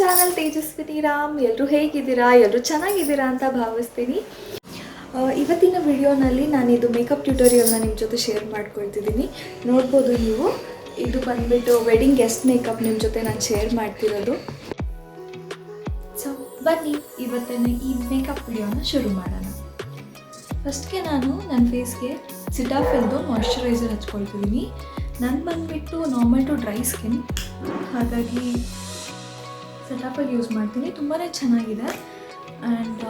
Channel Tejaswini Ram. ಎಲ್ಲರೂ ಹೇಗಿದ್ದೀರಾ? ಎಲ್ಲರೂ ಚೆನ್ನಾಗಿದ್ದೀರಾ ಅಂತ ಭಾವಿಸ್ತೀನಿ. ಇವತ್ತಿನ ವಿಡಿಯೋನಲ್ಲಿ ನಾನಿದು ಮೇಕಪ್ ಟ್ಯೂಟೋರಿಯಲ್ನ ನಿಮ್ಮ ಜೊತೆ ಶೇರ್ ಮಾಡ್ಕೊಳ್ತಿದ್ದೀನಿ. ನೋಡ್ಬೋದು ನೀವು, ಇದು ಬಂದುಬಿಟ್ಟು ವೆಡ್ಡಿಂಗ್ ಗೆಸ್ಟ್ ಮೇಕಪ್ ನಿಮ್ಮ ಜೊತೆ ನಾನು ಶೇರ್ ಮಾಡ್ತಿರೋದು. ಸೊ ಬನ್ನಿ ಇವತ್ತಿನ ಈ ಮೇಕಪ್ ವಿಡಿಯೋನ ಶುರು ಮಾಡೋಣ. ಫಸ್ಟ್ಗೆ ನಾನು ನನ್ನ ಫೇಸ್ಗೆ ಸಿಟಾಫಿಲ್ದು ಮಾಯ್ಶ್ಚರೈಸರ್ ಹಚ್ಕೊಳ್ತಿದ್ದೀನಿ. ನಾನು ಬಂದುಬಿಟ್ಟು ನಾರ್ಮಲ್ ಟು ಡ್ರೈ ಸ್ಕಿನ್, ಹಾಗಾಗಿ ಸಿಟಾಫಿಲ್ ಯೂಸ್ ಮಾಡ್ತೀನಿ. ತುಂಬಾ ಚೆನ್ನಾಗಿದೆ. ಆ್ಯಂಡ್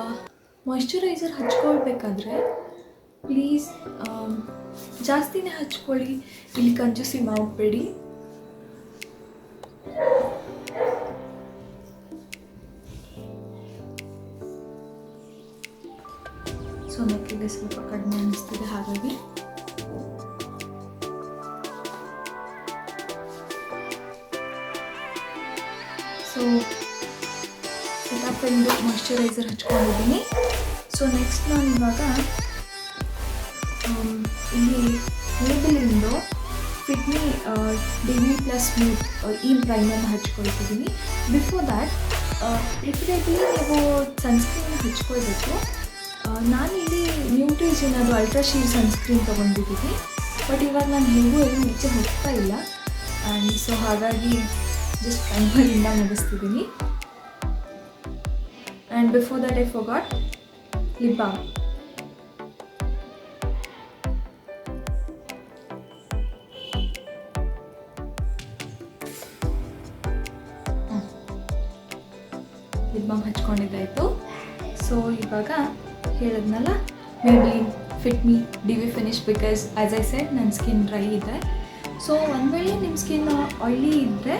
ಮಾಯ್ಶ್ಚರೈಸರ್ ಹಚ್ಕೊಳ್ಬೇಕಾದ್ರೆ ಪ್ಲೀಸ್ ಜಾಸ್ತಿನೇ ಹಚ್ಕೊಳ್ಳಿ, ಇಲ್ಲಿ ಕಂಜೂಸಿ ಮಾಡಬೇಡಿ. ಸೊ ನೆಕ್ಕಿಗೆ ಸ್ವಲ್ಪ ಕಡಿಮೆ ಅನ್ನಿಸ್ತಿದೆ, ಹಾಗಾಗಿ ಸೊ ಸಿಟಾಫಿಲ್ದು ಮಾಯ್ಶ್ಚರೈಸರ್ ಹಚ್ಕೊಂಡಿದ್ದೀನಿ. ಸೊ ನೆಕ್ಸ್ಟ್ ನಾನು ಇವಾಗ ಇಲ್ಲಿ ಮೇಬೆಲಿನ್ದು ಫಿಟ್ಮಿ ಡಿವಿ ಪ್ಲಸ್ ಸ್ಮೂತ್ ಈ ಪ್ರೈಮರ್ನ ಹಚ್ಕೊಳ್ತಿದ್ದೀನಿ. ಬಿಫೋರ್ ದ್ಯಾಟ್ ಪ್ರಿಫರೇಬಲಿ ನೀವು ಸನ್ಸ್ಕ್ರೀನ್ನ ಹಚ್ಕೊಳ್ಬೇಕು. ನಾನಿಲ್ಲಿ ನ್ಯೂಟ್ರಿಜಿನ್ ಅದು ಅಲ್ಟ್ರಾ ಶೀರ್ ಸನ್ಸ್ಕ್ರೀನ್ ತೊಗೊಂಡಿದ್ದೀನಿ, ಬಟ್ ಇವಾಗ ನಾನು ಹೇಗೂ ಏನು ಈಚೆ ಹೋಗ್ತಾ ಇಲ್ಲ. ಆ್ಯಂಡ್ ಸೊ ಹಾಗಾಗಿ ಜಸ್ಟ್ ಪ್ರೈಮರಿಂದ ಮುಗಿಸ್ತಿದ್ದೀನಿ. And before that I forgot lip balm. Lip balm ಹಚ್ಕೊಂಡಿದ್ದಾಯಿತು. ಸೊ ಇವಾಗ ಹೇಳಿದ್ನಲ್ಲ, Maybelline fit me dewy finish, because as I said ನನ್ನ ಸ್ಕಿನ್ ಡ್ರೈ ಇದೆ. ಸೊ ಒಂದು ವೇಳೆ ನಿಮ್ಮ ಸ್ಕಿನ್ ಆಯ್ಲಿ ಇದ್ದರೆ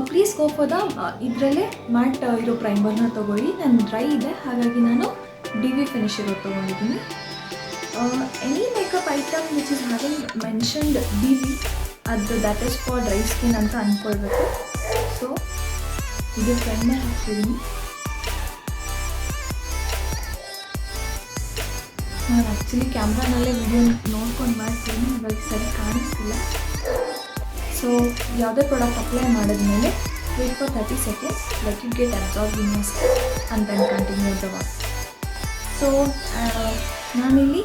ಪ್ಲೀಸ್ ಗೋ ಫಾರ್ ದ ಇದರಲ್ಲೇ ಮ್ಯಾಟ್ ಇರೋ ಪ್ರೈಮರ್ನ ತೊಗೊಳ್ಳಿ. ನಾನು ಡ್ರೈ ಇದೆ, ಹಾಗಾಗಿ ನಾನು ಡಿವಿ ಫಿನಿಶ್ ಇರೋದು ತೊಗೊಂಡಿದ್ದೀನಿ. Any makeup item which is having mentioned dewy, ಅದು that is for dry skin ಅಂತ ಅಂದ್ಕೊಳ್ಬೇಕು. ಸೊ ಇದು ಪ್ರೈಮರ್ ಹಾಕ್ತಿದ್ದೀನಿ. ನಾನು ಆ್ಯಕ್ಚುಲಿ ಕ್ಯಾಮ್ರಾನಲ್ಲೇ ವಿಡಿಯೋ ನೋಡ್ಕೊಂಡು ಮಾಡ್ತೀನಿ, ಇವಾಗ ಸರಿ ಕಾಣಿಸ್ತಿಲ್ಲ. ಸೊ ಯಾವುದೇ ಪ್ರಾಡಕ್ಟ್ ಅಪ್ಲೈ ಮಾಡಿದ್ಮೇಲೆ wait for 30 seconds, let it get absorb in your skin and then continue the work. So ನಾನಿಲ್ಲಿ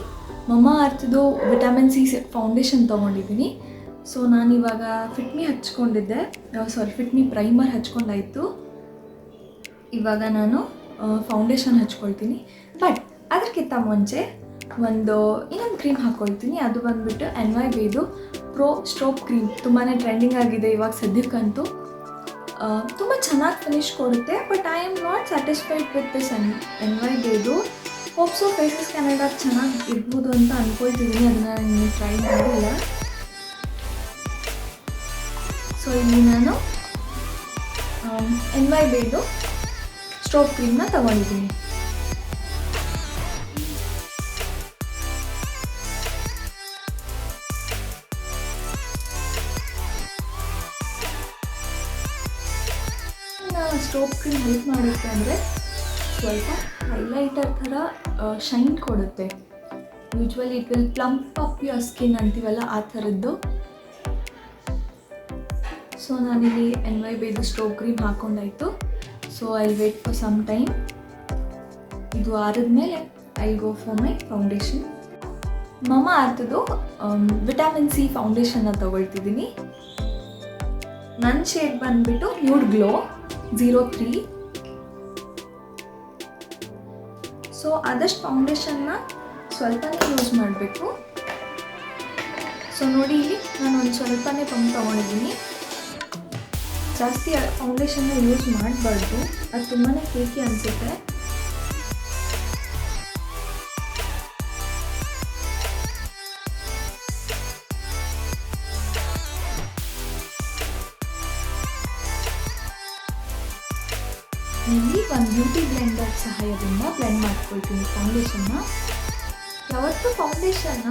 ಮಮಾ ಅರ್ಥದ್ದು ವಿಟಮಿನ್ ಸಿ ಫೌಂಡೇಶನ್ ತೊಗೊಂಡಿದ್ದೀನಿ. ಸೊ ನಾನಿವಾಗ ಫಿಟ್ಮಿ ಹಚ್ಕೊಂಡಿದ್ದೆ, ಫಿಟ್ಮಿ ಪ್ರೈಮರ್ ಹಚ್ಕೊಂಡಾಯಿತು. ಇವಾಗ ನಾನು ಫೌಂಡೇಶನ್ ಹಚ್ಕೊಳ್ತೀನಿ. ಬಟ್ ಅದಕ್ಕಿಂತ ಮುಂಚೆ ಇನ್ನೊಂದು ಕ್ರೀಮ್ ಹಾಕ್ಕೊಳ್ತೀನಿ. ಅದು ಬಂದುಬಿಟ್ಟು NYBದು ಪ್ರೋ ಸ್ಟ್ರೋಕ್ ಕ್ರೀಮ್. ತುಂಬಾ ಟ್ರೆಂಡಿಂಗ್ ಆಗಿದೆ ಇವಾಗ ಸದ್ಯಕ್ಕಂತೂ. ತುಂಬ ಚೆನ್ನಾಗಿ ಫಿನಿಶ್ ಕೊಡುತ್ತೆ. But I am not satisfied with this NYBದು. ಹೋಪ್ಸೋ ಫೇಸಸ್ ಕೆನಡಾ ಚೆನ್ನಾಗಿ ಇರ್ಬೋದು ಅಂತ ಅಂದ್ಕೊಳ್ತಿದ್ದೀನಿ. ಅದನ್ನು ನಾನು ಟ್ರೈ ಮಾಡಿಲ್ಲ. ಸೊ ಇಲ್ಲಿ ನಾನು NYBದು ಸ್ಟ್ರೋಕ್ ಕ್ರೀಮ್ನ ತಗೊಂಡಿದ್ದೀನಿ. ಸ್ಟ್ರೋಕ್ ಕ್ರೀಮ್ ಹೆಲ್ಪ್ ಮಾಡುತ್ತೆ ಅಂದರೆ ಸ್ವಲ್ಪ ಹೈಲೈಟರ್ ಥರ ಶೈನ್ ಕೊಡುತ್ತೆ. Usually it will plump up your skin ಅಂತೀವಲ್ಲ, ಆ ಥರದ್ದು. ಸೊ ನಾನಿಲ್ಲಿ NYBದು ಸ್ಟ್ರೋಕ್ ಕ್ರೀಮ್ ಹಾಕ್ಕೊಂಡಾಯಿತು. So I wait for some time. ಇದು ಆರಿದ್ಮೇಲೆ I go for my foundation. ಮಮಾ ಅರ್ಥದ್ದು ವಿಟಮಿನ್ ಸಿ ಫೌಂಡೇಶನ್ನ ತೊಗೊಳ್ತಿದ್ದೀನಿ. ನನ್ನ ಶೇಡ್ ಬಂದುಬಿಟ್ಟು ನ್ಯೂಡ್ ಗ್ಲೋ 03. ಸೊ ಆದಷ್ಟು ಫೌಂಡೇಶನ್ನ ಸ್ವಲ್ಪನೇ ಯೂಸ್ ಮಾಡಬೇಕು. ಸೊ ನೋಡಿ, ಇಲ್ಲಿ ನಾನು ಒಂದು ಸ್ವಲ್ಪನೇ ಪಂಪ್ ತೊಗೊಂಡಿದ್ದೀನಿ. ಜಾಸ್ತಿ ಫೌಂಡೇಶನ್ನ ಯೂಸ್ ಮಾಡಬಾರ್ದು, ಅದು ತುಂಬಾ ಕೇಕಿ ಅನಿಸುತ್ತೆ. ಇಲ್ಲಿ ಒಂದು ಬ್ಯೂಟಿ ಬ್ಲೆಂಡರ್ ಸಹಾಯದಿಂದ ಬ್ಲೆಂಡ್ ಮಾಡ್ಕೊಳ್ತೀನಿ ಫೌಂಡೇಶನ್ನ. ಯಾವತ್ತೂ ಫೌಂಡೇಶನ್ನ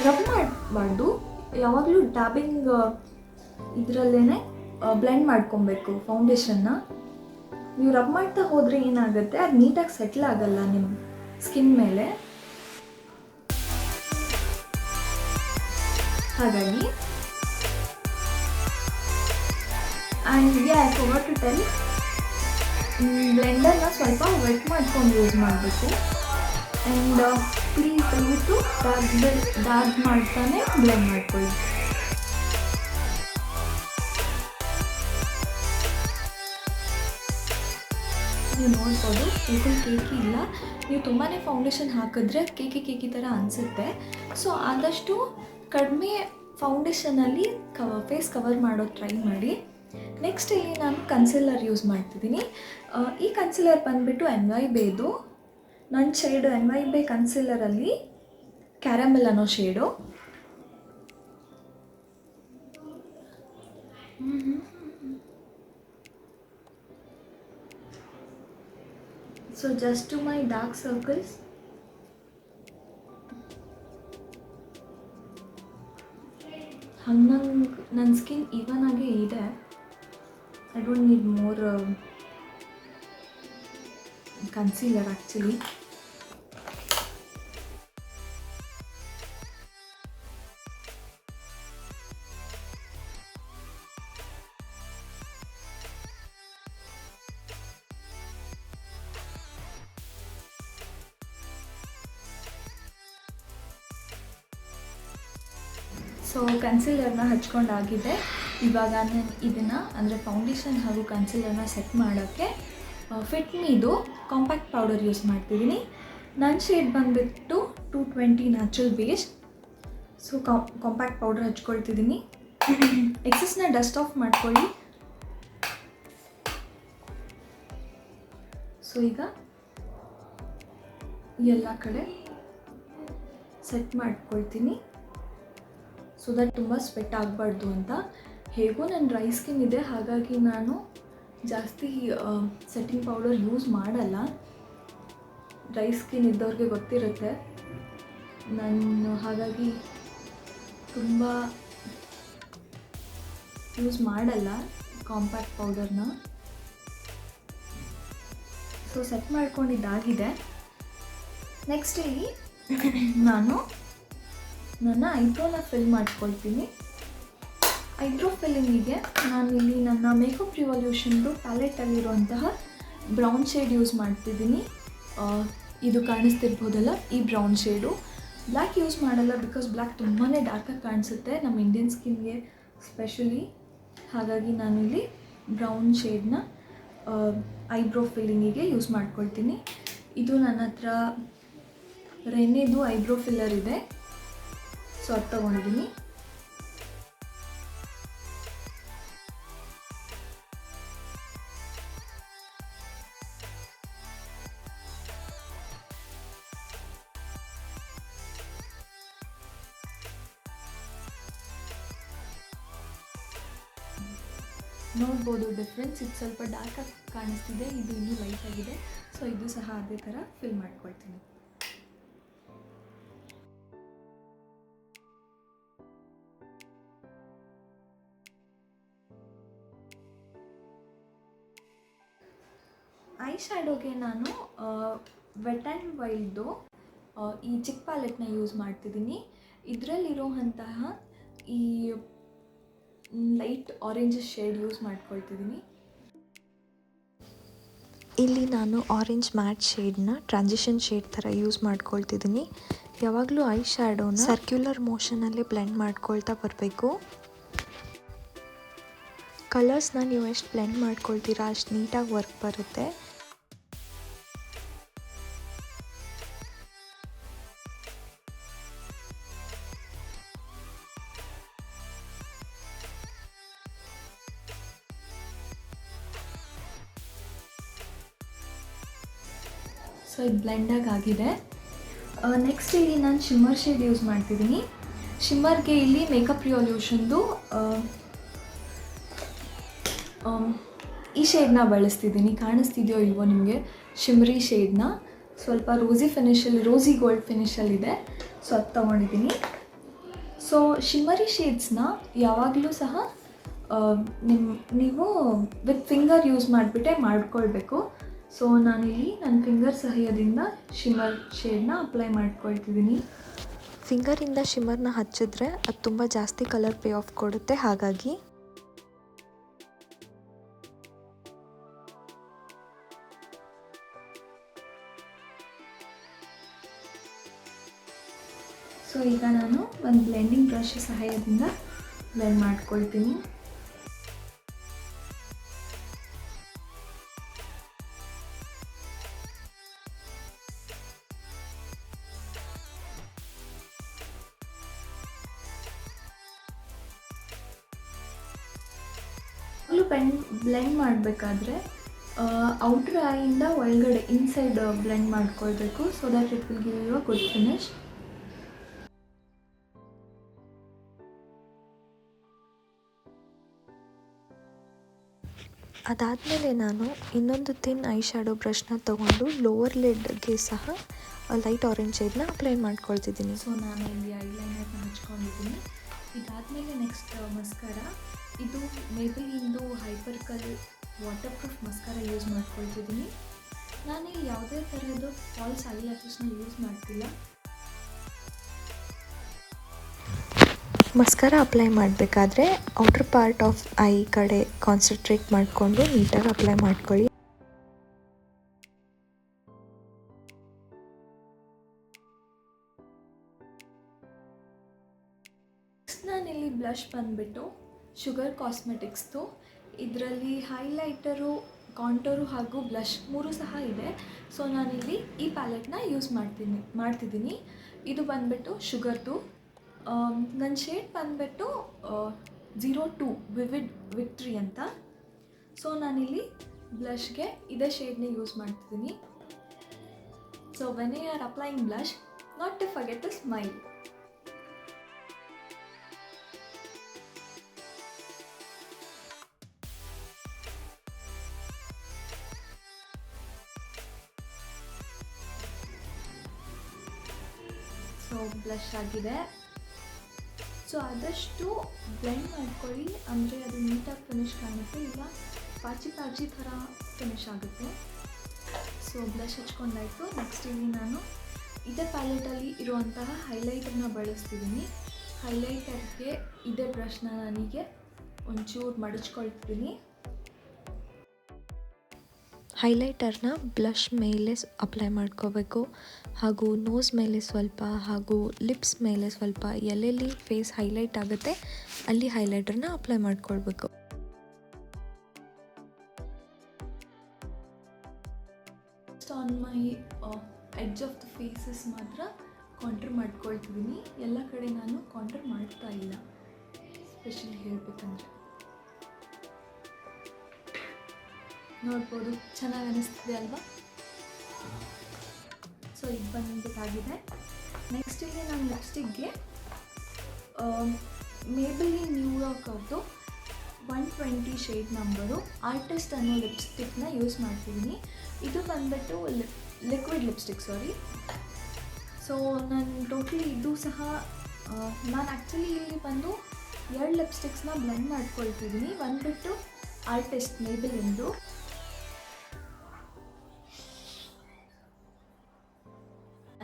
ರಬ್ ಮಾಡಬಾರ್ದು, ಯಾವಾಗಲೂ ಡ್ಯಾಬಿಂಗ್ ಇದರಲ್ಲೇ ಬ್ಲೆಂಡ್ ಮಾಡ್ಕೊಬೇಕು ಫೌಂಡೇಶನ್ನ. ನೀವು ರಬ್ ಮಾಡ್ತಾ ಹೋದರೆ ಏನಾಗುತ್ತೆ, ಅದು ನೀಟಾಗಿ ಸೆಟ್ಲ್ ಆಗಲ್ಲ ನಿಮ್ಮ ಸ್ಕಿನ್ ಮೇಲೆ. ಹಾಗಾಗಿ and I forgot to tell, ಬ್ಲೆಂಡರ್ನ ಸ್ವಲ್ಪ ವೆಟ್ ಮಾಡ್ಕೊಂಡು ಯೂಸ್ ಮಾಡಬೇಕು. ಆ್ಯಂಡ್ ಪ್ಲೀಸ್ ದಯವಿಟ್ಟು ಡಾರ್ಕ್ ಮಾಡ್ತಾನೆ ಬ್ಲೆಂಡ್ ಮಾಡ್ಕೊಳ್ಳಿ. ನೀವು ನೋಡ್ಬೋದು ಫುಲ್ ಕೇಕಿ ಇಲ್ಲ. ನೀವು ತುಂಬಾ ಫೌಂಡೇಶನ್ ಹಾಕಿದ್ರೆ ಕೇಕಿ ಥರ ಅನಿಸುತ್ತೆ. ಸೊ ಆದಷ್ಟು ಕಡಿಮೆ ಫೌಂಡೇಶನಲ್ಲಿ ಫೇಸ್ ಕವರ್ ಮಾಡೋದು ಟ್ರೈ ಮಾಡಿ. ನೆಕ್ಸ್ಟ್ ಇಲ್ಲಿ ನಾನು ಕನ್ಸಿಲರ್ ಯೂಸ್ ಮಾಡ್ತಿದ್ದೀನಿ. ಈ ಕನ್ಸಿಲರ್ ಬಂದುಬಿಟ್ಟು NYBದು. ನನ್ನ ಶೇಡು NYB ಕನ್ಸಿಲರಲ್ಲಿ ಕ್ಯಾರಮೆಲ್ ಅನ್ನೋ shade. So just to my dark circles ಹಂಗಂಗೆ ನನ್ನ ಸ್ಕಿನ್ ಈವನ್ ಆಗೇ ಇದೆ. I don't need more concealer actually. So ಕನ್ಸಿಲರ್ನ ಹಚ್ಕೊಂಡಾಗಿದೆ. ಇವಾಗ ನಾನು ಇದನ್ನು ಅಂದರೆ ಫೌಂಡೇಶನ್ ಹಾಗೂ ಕನ್ಸಿಲರ್ನ ಸೆಟ್ ಮಾಡೋಕ್ಕೆ ಫಿಟ್ ಮೀದು ಕಾಂಪ್ಯಾಕ್ಟ್ ಪೌಡರ್ ಯೂಸ್ ಮಾಡ್ತಿದ್ದೀನಿ. ನನ್ನ ಶೇಡ್ ಬಂದುಬಿಟ್ಟು 220 natural base. So compact powder ಹಚ್ಕೊಳ್ತಿದ್ದೀನಿ. ಎಕ್ಸಸ್ನ ಡಸ್ಟ್ ಆಫ್ ಮಾಡ್ಕೊಳ್ಳಿ. ಸೊ ಈಗ ಎಲ್ಲ ಕಡೆ ಸೆಟ್ ಮಾಡ್ಕೊಳ್ತೀನಿ. ಸೊ ದಟ್ ತುಂಬ ಸ್ವೆಟ್ ಆಗಬಾರ್ದು ಅಂತ. ಹೇಗೂ ನನ್ನ ಡ್ರೈ ಸ್ಕಿನ್ ಇದೆ, ಹಾಗಾಗಿ ನಾನು ಜಾಸ್ತಿ ಸೆಟ್ಟಿಂಗ್ ಪೌಡರ್ ಯೂಸ್ ಮಾಡಲ್ಲ. ಡ್ರೈ ಸ್ಕಿನ್ ಇದ್ದವ್ರಿಗೆ ಗೊತ್ತಿರುತ್ತೆ. ನಾನು ಹಾಗಾಗಿ ತುಂಬ ಯೂಸ್ ಮಾಡಲ್ಲ ಕಾಂಪ್ಯಾಕ್ಟ್ ಪೌಡರ್ನ. So set ಮಾಡ್ಕೊಂಡಿದ್ದಾಗಿದೆ. ನೆಕ್ಸ್ಟ್ ಇಲ್ಲಿ ನಾನು ನನ್ನ ಐಬ್ರೋನ ಫಿಲ್ ಮಾಡ್ಕೊಳ್ತೀನಿ. ಐಬ್ರೋ ಫಿಲ್ಲಿಂಗಿಗೆ ನಾನಿಲ್ಲಿ ನನ್ನ ಮೇಕಪ್ ರಿವಲ್ಯೂಷನ್ದು ಪ್ಯಾಲೆಟಲ್ಲಿರುವಂತಹ ಬ್ರೌನ್ ಶೇಡ್ ಯೂಸ್ ಮಾಡ್ತಿದ್ದೀನಿ. ಇದು ಕಾಣಿಸ್ತಿರ್ಬೋದಲ್ಲ, ಈ ಬ್ರೌನ್ ಶೇಡು. ಬ್ಲ್ಯಾಕ್ ಯೂಸ್ ಮಾಡಲ್ಲ, ಬಿಕಾಸ್ ಬ್ಲ್ಯಾಕ್ ತುಂಬಾ ಡಾರ್ಕಾಗಿ ಕಾಣಿಸುತ್ತೆ ನಮ್ಮ ಇಂಡಿಯನ್ ಸ್ಕಿನ್ಗೆ ಸ್ಪೆಷಲಿ. ಹಾಗಾಗಿ ನಾನಿಲ್ಲಿ ಬ್ರೌನ್ ಶೇಡ್ನ ಐಬ್ರೋ ಫಿಲ್ಲಿಂಗಿಗೆ ಯೂಸ್ ಮಾಡ್ಕೊಳ್ತೀನಿ. ಇದು ನನ್ನ ಹತ್ರ ರೆನೆದು ಐಬ್ರೋ ಫಿಲ್ಲರ್ ಇದೆ. ಸೊ ಅದು ತೊಗೊಂಡಿದ್ದೀನಿ. ನೋಡ್ಬೋದು ಡಿಫ್ರೆನ್ಸ್. ಇದು ಸ್ವಲ್ಪ ಡಾರ್ಕಾಗಿ ಕಾಣಿಸ್ತಿದೆ, ಇದು ಇನ್ನೂ ಲೈಟ್ ಆಗಿದೆ. ಸೊ ಇದು ಸಹ ಅದೇ ಥರ ಫಿಲ್ ಮಾಡ್ಕೊಳ್ತೀನಿ. ಐ ಶ್ಯಾಡೋಗೆ ನಾನು ವೆಟ್ ಆ್ಯಂಡ್ ವೈಲ್ಡ್ದು ಈ ಚಿಕ್ ಪ್ಯಾಲೆಟ್ನ ಯೂಸ್ ಮಾಡ್ತಿದ್ದೀನಿ. ಇದರಲ್ಲಿರುವಂತಹ ಈ ಲೈಟ್ ಆರೆಂಜ್ ಶೇಡ್ ಯೂಸ್ ಮಾಡ್ಕೊಳ್ತಿದ್ದೀನಿ. ಇಲ್ಲಿ ನಾನು ಆರೆಂಜ್ ಮ್ಯಾಟ್ ಶೇಡ್ನ ಟ್ರಾನ್ಸಿಷನ್ ಶೇಡ್ ಥರ ಯೂಸ್ ಮಾಡ್ಕೊಳ್ತಿದ್ದೀನಿ. ಯಾವಾಗಲೂ ಐ ಶ್ಯಾಡೋನ ಸರ್ಕ್ಯುಲರ್ ಮೋಷನಲ್ಲಿ ಬ್ಲೆಂಡ್ ಮಾಡ್ಕೊಳ್ತಾ ಬರಬೇಕು. ಕಲರ್ಸ್ನ ನೀವು ಎಷ್ಟು ಬ್ಲೆಂಡ್ ಮಾಡ್ಕೊಳ್ತೀರಾ ಅಷ್ಟು ನೀಟಾಗಿ ವರ್ಕ್ ಬರುತ್ತೆ. ಸೊ ಇದು ಬ್ಲೆಂಡಾಗಿ ಆಗಿದೆ. ನೆಕ್ಸ್ಟ್ ಇಲ್ಲಿ ನಾನು ಶಿಮ್ಮರ್ ಶೇಡ್ ಯೂಸ್ ಮಾಡ್ತಿದ್ದೀನಿ. ಶಿಮ್ಮರ್ಗೆ ಇಲ್ಲಿ ಮೇಕಪ್ ರಿವಲ್ಯೂಷನ್ದು ಈ ಶೇಡ್ನ ಬಳಸ್ತಿದ್ದೀನಿ. ಕಾಣಿಸ್ತಿದೆಯೋ ಇಲ್ವೋ ನಿಮಗೆ, ಶಿಮ್ರಿ ಶೇಡ್ನ ಸ್ವಲ್ಪ ರೋಸಿ ಗೋಲ್ಡ್ ಫಿನಿಷಲ್ಲಿದೆ. ಸೊ ಅದು ತೊಗೊಂಡಿದ್ದೀನಿ. ಸೊ ಶಿಮ್ಮರಿ ಶೇಡ್ಸ್ನ ಯಾವಾಗಲೂ ಸಹ ನೀವು ವಿತ್ ಫಿಂಗರ್ ಯೂಸ್ ಮಾಡಿಬಿಟ್ಟೆ ಮಾಡ್ಕೊಳ್ಬೇಕು. ಸೊ ನಾನಿಲ್ಲಿ ನನ್ನ ಫಿಂಗರ್ ಸಹಾಯದಿಂದ ಶಿಮ್ಮರ್ ಶೇಡ್ನ ಅಪ್ಲೈ ಮಾಡ್ಕೊಳ್ತಿದ್ದೀನಿ. ಫಿಂಗರಿಂದ ಶಿಮ್ಮರ್ನ ಹಚ್ಚಿದ್ರೆ ಅದು ತುಂಬ ಜಾಸ್ತಿ ಕಲರ್ ಪೇ ಆಫ್ ಕೊಡುತ್ತೆ. ಹಾಗಾಗಿ ಸೊ ಈಗ ನಾನು ಒಂದು ಬ್ಲೆಂಡಿಂಗ್ ಬ್ರಷ್ ಸಹಾಯದಿಂದ ಬ್ಲೆಂಡ್ ಮಾಡ್ಕೊಳ್ತೀನಿ. ಬ್ಲೆಂಡ್ ಮಾಡಬೇಕಾದ್ರೆ ಔಟರ್ ಐಯಿಂದ ಒಳಗಡೆ ಇನ್ಸೈಡ್ ಬ್ಲೆಂಡ್ ಮಾಡ್ಕೊಳ್ಬೇಕು, so that it will give you a good finish. ಅದಾದಮೇಲೆ ನಾನು ಇನ್ನೊಂದು ಥಿನ್ ಐ ಶ್ಯಾಡೋ ಬ್ರಷ್ನ ತೊಗೊಂಡು ಲೋವರ್ ಲಿಡ್ಗೆ ಸಹ ಲೈಟ್ ಆರೆಂಜ್ ಶೇಡ್ನ ಅಪ್ಲೈ ಮಾಡ್ಕೊಳ್ತಿದ್ದೀನಿ. ಸೊ ನಾನು ಇಲ್ಲಿ ಐಲೈನರ್ನ ಹಚ್ಕೊಂಡಿದ್ದೀನಿ. ಇದಾದಮೇಲೆ ನೆಕ್ಸ್ಟ್ ಮಸ್ಕಾರ. ಇದು ಮೇಬೆಲಿನ್ದು ಹೈಪರ್ ಕಲ್ ವಾಟರ್ ಪ್ರೂಫ್ ಮಸ್ಕಾರ ಯೂಸ್ ಮಾಡ್ಕೊಳ್ತಿದ್ದೀನಿ. ನಾನಿಲ್ಲಿ ಯಾವುದೇ ಥರದ್ದು ಫಾಲ್ಸ್ ಐಲ್ಯಾಶಸ್ನ ಯೂಸ್ ಮಾಡ್ತಿಲ್ಲ. ಮಸ್ಕಾರ ಅಪ್ಲೈ ಮಾಡಬೇಕಾದ್ರೆ ಔಟರ್ ಪಾರ್ಟ್ ಆಫ್ ಐ ಕಡೆ ಕಾನ್ಸಂಟ್ರೇಟ್ ಮಾಡಿಕೊಂಡು ನೀಟಾಗಿ ಅಪ್ಲೈ ಮಾಡ್ಕೊಳ್ಳಿ. ನಾನಿಲ್ಲಿ ಬ್ಲಷ್ ಬಂದುಬಿಟ್ಟು ಶುಗರ್ ಕಾಸ್ಮೆಟಿಕ್ಸ್ದು. ಇದರಲ್ಲಿ ಹೈಲೈಟರು, ಕಾಂಟೋರು ಹಾಗೂ ಬ್ಲಷ್ ಮೂರು ಸಹ ಇದೆ. ಸೊ ನಾನಿಲ್ಲಿ ಈ ಪ್ಯಾಲೆಟ್ನ ಯೂಸ್ ಮಾಡ್ತಿದ್ದೀನಿ. ಇದು ಬಂದುಬಿಟ್ಟು ಶುಗರ್ದು. ನನ್ನ ಶೇಡ್ ಬಂದುಬಿಟ್ಟು 02 ವಿವಿಡ್ ವಿಕ್ಟ್ರಿ ಅಂತ. ಸೊ ನಾನಿಲ್ಲಿ ಬ್ಲಷ್ಗೆ ಇದೇ ಶೇಡ್ನ ಯೂಸ್ ಮಾಡ್ತಿದ್ದೀನಿ. So when you are applying blush, not to forget to smile. So blush ಆಗಿದೆ. ಸೊ ಆದಷ್ಟು ಬ್ಲೆಂಡ್ ಮಾಡ್ಕೊಳ್ಳಿ, ಅಂದರೆ ಅದು ನೀಟಾಗಿ ಫಿನಿಶ್ ಕಾಣುತ್ತೆ, ಇಲ್ಲ ಪಾಚಿ ಥರ ಫಿನಿಶ್ ಆಗುತ್ತೆ. So blush ಹಚ್ಕೊಂಡಾಯಿತು. ನೆಕ್ಸ್ಟ್ ಇಲ್ಲಿ ನಾನು ಇದೇ ಪ್ಯಾಲೆಟಲ್ಲಿ ಇರುವಂತಹ ಹೈಲೈಟರ್ನ ಬಳಸ್ತಿದ್ದೀನಿ. ಹೈಲೈಟರ್ಗೆ ಇದೇ ಬ್ರಷ್ನ ನನಗೆ ಒಂಚೂರು ಮಡಚ್ಕೊಳ್ತಿದ್ದೀನಿ. ಹೈಲೈಟರ್ನ ಬ್ಲಷ್ ಮೇಲೆ ಅಪ್ಲೈ ಮಾಡ್ಕೋಬೇಕು, ಹಾಗೂ ನೋಸ್ ಮೇಲೆ ಸ್ವಲ್ಪ, ಹಾಗೂ ಲಿಪ್ಸ್ ಮೇಲೆ ಸ್ವಲ್ಪ, ಎಲ್ಲೆಲ್ಲಿ ಫೇಸ್ ಹೈಲೈಟ್ ಆಗುತ್ತೆ ಅಲ್ಲಿ ಹೈಲೈಟರ್ನ ಅಪ್ಲೈ ಮಾಡ್ಕೊಳ್ಬೇಕು. On my edge of the faces ಮಾತ್ರ ಕಾಂಟೂರ್ ಮಾಡ್ಕೊಳ್ತಿದ್ದೀನಿ. ಎಲ್ಲ ಕಡೆ ನಾನು ಕಾಂಟೂರ್ ಮಾಡ್ತಾ ಇಲ್ಲ, ಸ್ಪೆಷಲಿ ಹೇಳಬೇಕಂದ್ರೆ. ನೋಡ್ಬೋದು, ಚೆನ್ನಾಗಿ ಅನಿಸ್ತಿದೆ ಅಲ್ವಾ? ಸೊ ಇದು ಬಂದ್ಬಿಟ್ಟಾಗಿದೆ. ನೆಕ್ಸ್ಟ್ ಇಲ್ಲಿ ನಾನು ಲಿಪ್ಸ್ಟಿಕ್ಗೆ ಮೇಬೆಲಿನ್ ನ್ಯೂಯಾರ್ಕ್ ಅವ್ರದ್ದು 120 ಶೇಡ್ ನಂಬರು ಆರ್ಟಿಸ್ಟ್ ಅನ್ನೋ ಲಿಪ್ಸ್ಟಿಕ್ನ ಯೂಸ್ ಮಾಡ್ತಿದ್ದೀನಿ. ಇದು ಬಂದುಬಿಟ್ಟು ಲಿಕ್ವಿಡ್ ಲಿಪ್ಸ್ಟಿಕ್, ಸಾರಿ. ಸೊ ನಾನು ಟೋಟಲಿ ಇದು ಸಹ ನಾನು ಆ್ಯಕ್ಚುಲಿ ಇಲ್ಲಿ ಬಂದು 2 ಲಿಪ್ಸ್ಟಿಕ್ಸ್ನ ಬ್ಲೆಂಡ್ ಮಾಡ್ಕೊಳ್ತಿದ್ದೀನಿ. ಬಂದುಬಿಟ್ಟು ಆರ್ಟಿಸ್ಟ್ ಮೇಬೆಲಿನ್ದು.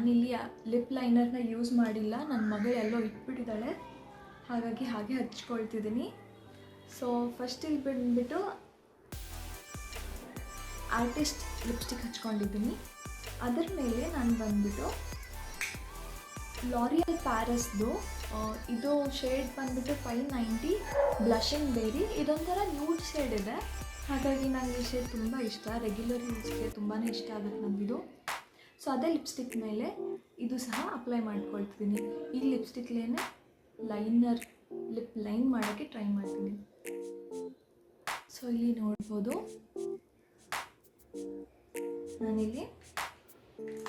ನಾನಿಲ್ಲಿ ಲಿಪ್ ಲೈನರ್ನ ಯೂಸ್ ಮಾಡಿಲ್ಲ, ನನ್ನ ಮಗಳು ಎಲ್ಲೋ ಇಟ್ಬಿಟ್ಟಿದ್ದಾಳೆ, ಹಾಗಾಗಿ ಹಾಗೆ ಹಚ್ಕೊಳ್ತಿದ್ದೀನಿ. ಸೊ ಫಸ್ಟ್ ಇಲ್ಲಿ ಬಂದುಬಿಟ್ಟು ಆರ್ಟಿಸ್ಟ್ ಲಿಪ್ಸ್ಟಿಕ್ ಹಚ್ಕೊಂಡಿದ್ದೀನಿ. ಅದರ ಮೇಲೆ ನಾನು ಬಂದುಬಿಟ್ಟು ಲಾರಿಯಲ್ ಪ್ಯಾರಿಸ್ದು ಇದು ಶೇಡ್ ಬಂದುಬಿಟ್ಟು 590 ಬ್ಲಷಿಂಗ್ ಬೇರಿ. ಇದೊಂಥರ ನ್ಯೂಡ್ ಶೇಡ್ ಇದೆ, ಹಾಗಾಗಿ ನನಗೆ ಈ ಶೇಡ್ ತುಂಬ ಇಷ್ಟ. ರೆಗ್ಯುಲರ್ ಯೂಸ್ಗೆ ತುಂಬಾ ಇಷ್ಟ ಆಗುತ್ತೆ ನನಗಿದು. ಸೊ ಅದೇ ಲಿಪ್ಸ್ಟಿಕ್ ಮೇಲೆ ಇದು ಸಹ ಅಪ್ಲೈ ಮಾಡ್ಕೊಳ್ತಿದ್ದೀನಿ. ಈ ಲಿಪ್ಸ್ಟಿಕ್ಲೇನೆ ಲಿಪ್ ಲೈನ್ ಮಾಡೋಕ್ಕೆ ಟ್ರೈ ಮಾಡ್ತೀನಿ. ಸೊ ಇಲ್ಲಿ ನೋಡ್ಬೋದು, ನಾನಿಲ್ಲಿ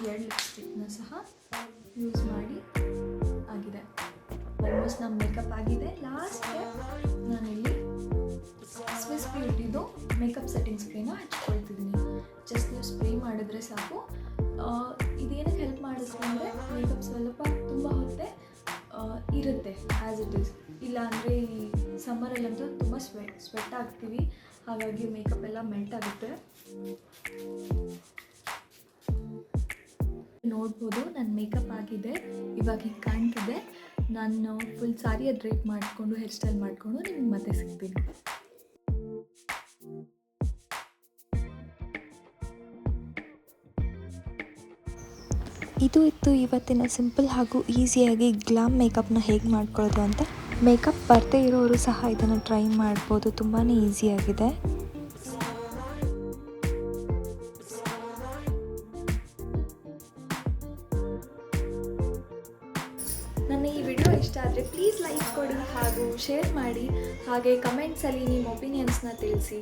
2 ಲಿಪ್ಸ್ಟಿಕ್ನ ಸಹ ಯೂಸ್ ಮಾಡಿ ಆಗಿದೆ. ಆಲ್ಮೋಸ್ಟ್ ನಮ್ಮ ಮೇಕಪ್ ಆಗಿದೆ. ಲಾಸ್ಟ್ಗೆ ನಾನಿಲ್ಲಿ ಸ್ವಿಸ್ ಬ್ಯೂಟಿದು ಮೇಕಪ್ ಸೆಟ್ಟಿಂಗ್ ಸ್ಪ್ರೇನ ಹಚ್ಕೊಳ್ತಿದ್ದೀನಿ. ಜಸ್ಟ್ ನೀವು ಸ್ಪ್ರೇ ಮಾಡಿದ್ರೆ ಸಾಕು. ಇದೇನಕ್ಕೆ ಹೆಲ್ಪ್ ಮಾಡುತ್ತೆ ಅಂದರೆ ಮೇಕಪ್ ಸ್ವಲ್ಪ ತುಂಬ ಹೊತ್ತೆ ಇರುತ್ತೆ ಆ್ಯಸ್ ಇಟ್ ಈಸ್. ಇಲ್ಲಾಂದರೆ ಈ ಸಮ್ಮರಲ್ಲಂತೂ ತುಂಬ ಸ್ವೆಟ್ ಆಗ್ತೀವಿ, ಹಾಗಾಗಿ ಮೇಕಪ್ ಎಲ್ಲ ಮೆಲ್ಟ್ ಆಗುತ್ತೆ. ನೋಡ್ಬೋದು ನನ್ನ ಮೇಕಪ್ ಆಗಿದೆ, ಇವಾಗ ಹೀಗೆ ಕಾಣ್ತಿದೆ. ನಾನು ಫುಲ್ ಸಾರಿಯ ಡ್ರೇಪ್ ಮಾಡಿಕೊಂಡು ಹೇರ್ ಸ್ಟೈಲ್ ಮಾಡಿಕೊಂಡು ನಿಮಗೆ ಮತ್ತೆ ಸಿಗ್ತೀನಿ. ಇದು ಇತ್ತು ಇವತ್ತಿನ ಸಿಂಪಲ್ ಹಾಗೂ ಈಸಿಯಾಗಿ ಗ್ಲಾಮ್ ಮೇಕಪ್ನ ಹೇಗೆ ಮಾಡ್ಕೊಳ್ಳೋದು ಅಂತ. ಮೇಕಪ್ ಬರದೇ ಇರೋರು ಸಹ ಇದನ್ನು ಟ್ರೈ ಮಾಡ್ಬೋದು, ತುಂಬಾ ಈಸಿಯಾಗಿದೆ. ನನ್ನ ಈ ವಿಡಿಯೋ ಇಷ್ಟ ಆದರೆ ಪ್ಲೀಸ್ ಲೈಕ್ ಕೊಡಿ ಹಾಗೂ ಶೇರ್ ಮಾಡಿ, ಹಾಗೆ ಕಮೆಂಟ್ಸಲ್ಲಿ ನಿಮ್ಮ ಒಪಿನಿಯನ್ಸ್ನ ತಿಳಿಸಿ.